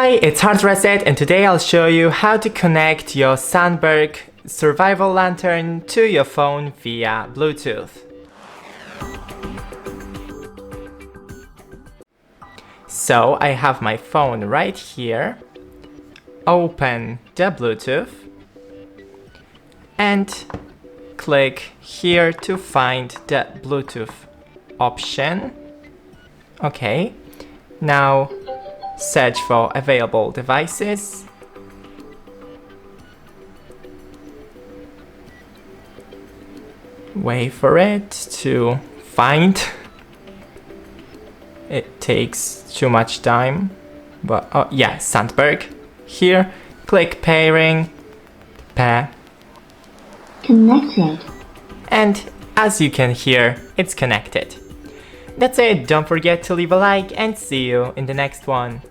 Hi, it's HardReset, and today I'll show you how to connect your Sandberg Survivor Lantern to your phone via Bluetooth. So I have my phone right here. Open the Bluetooth and click here to find the Bluetooth option. Okay, now search for available devices. Wait for it to find. It takes too much time, but oh yeah, Sandberg. Here, click pairing, pair. Connected. And as you can hear, it's connected. That's it, don't forget to leave a like and see you in the next one.